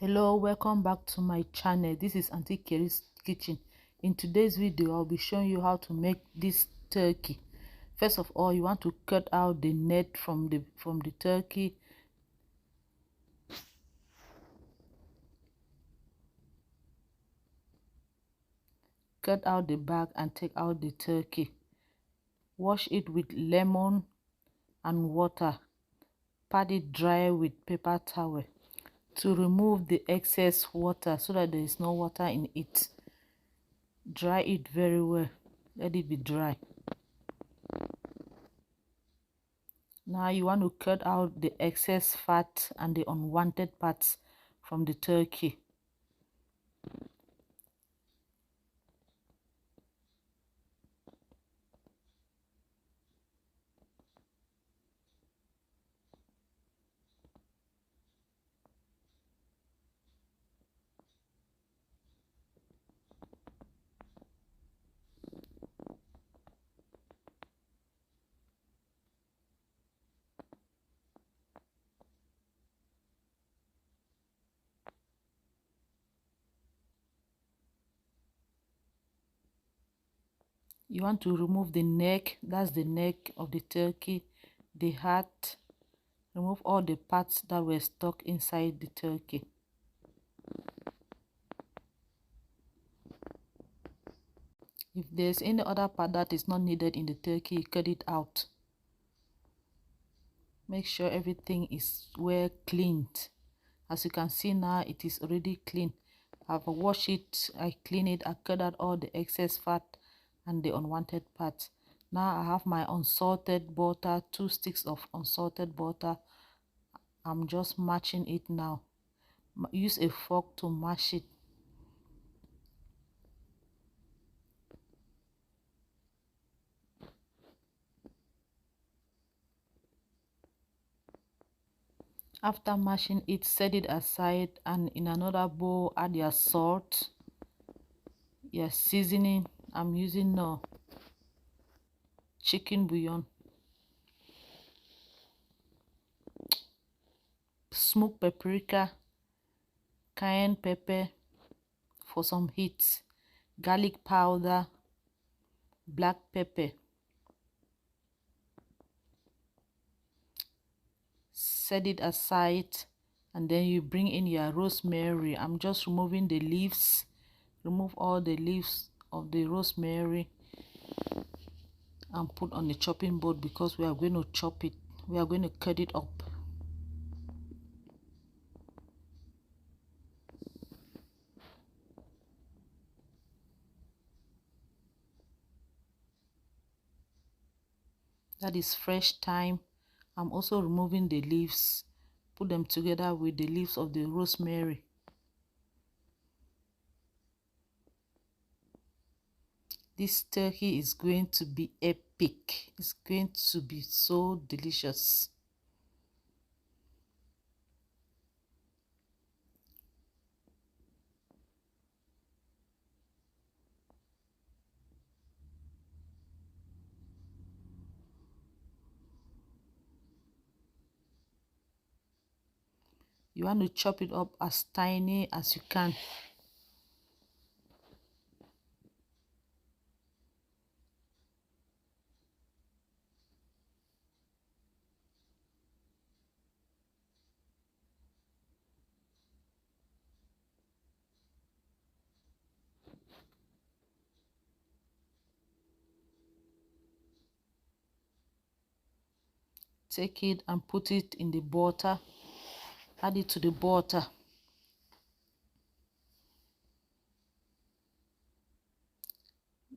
Hello, welcome back to my channel. This is Auntie Kerry's kitchen. In today's video I'll be showing you how to make this turkey. First of all, you want to cut out the neck from the turkey. Cut out the back and take out the turkey. Wash it with lemon and water. Pat it dry with paper towel to remove the excess water so that there is no water in it. Dry it very well. Let it be dry. Now you want to cut out the excess fat and the unwanted parts from the turkey. You want to remove the neck, that's the neck of the turkey, the heart. Remove all the parts that were stuck inside the turkey. If there's any other part that is not needed in the turkey, cut it out. Make sure everything is well cleaned. As you can see now, it is already clean. I've washed it, I clean it, I cut out all the excess fat and the unwanted parts. Now I have my unsalted butter, 2 sticks of unsalted butter. I'm just mashing it now. Use a fork to mash it. After mashing it, set it aside, and in another bowl add your salt, your seasoning. I'm using chicken bouillon, smoked paprika, cayenne pepper for some heat, garlic powder, black pepper. Set it aside, and then you bring in your rosemary. I'm just removing the leaves. Remove all the leaves of the rosemary and put on the chopping board because we are going to chop it. We are going to cut it up. That is fresh thyme. I'm also removing the leaves. Put them together with the leaves of the rosemary. This turkey is going to be epic. It's going to be so delicious. You want to chop it up as tiny as you can. Take it and put it in the butter. Add it to the butter.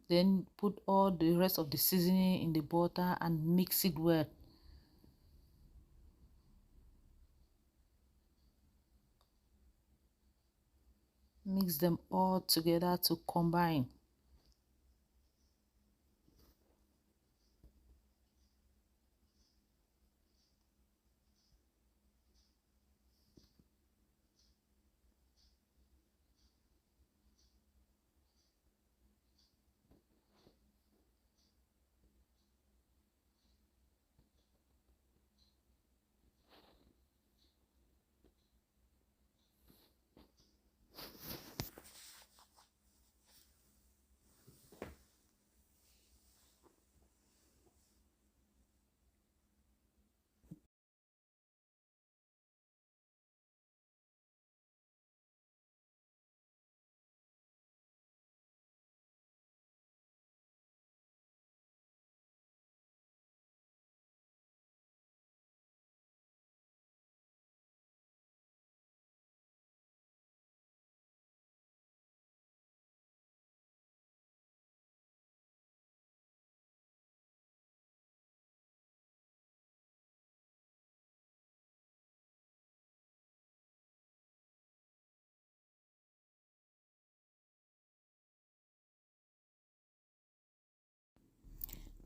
Then put all the rest of the seasoning in the butter and mix it well. Mix them all together to combine.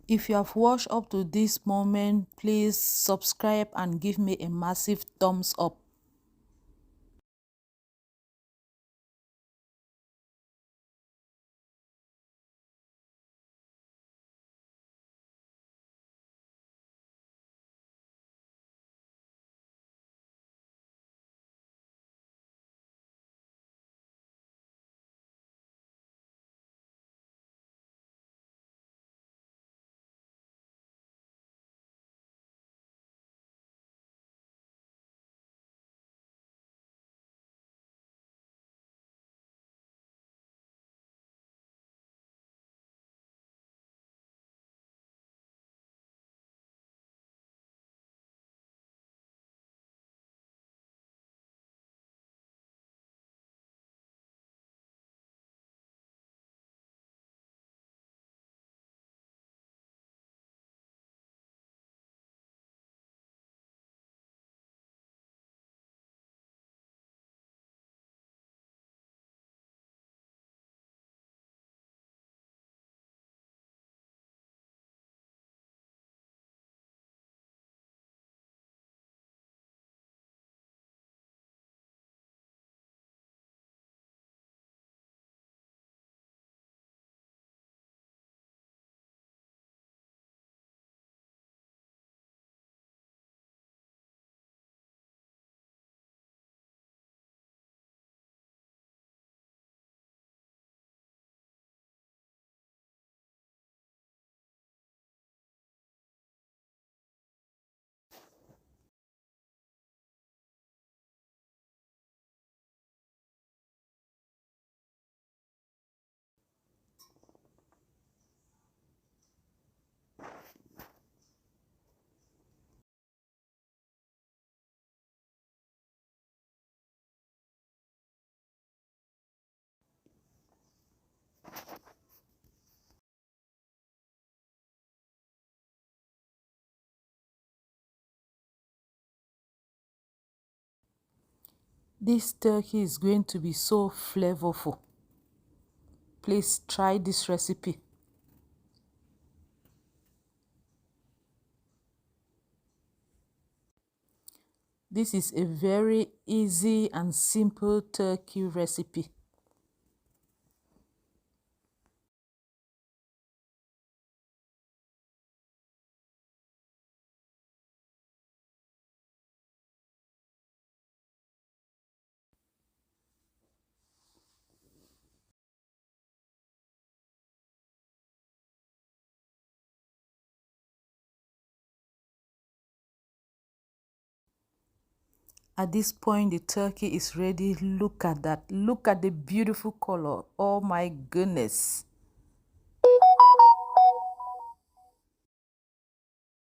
If you have watched up to this moment, please subscribe and give me a massive thumbs up. This turkey is going to be so flavorful. Please try this recipe. This is a very easy and simple turkey recipe. At this point, the turkey is ready. Look at that. Look at the beautiful color. Oh my goodness.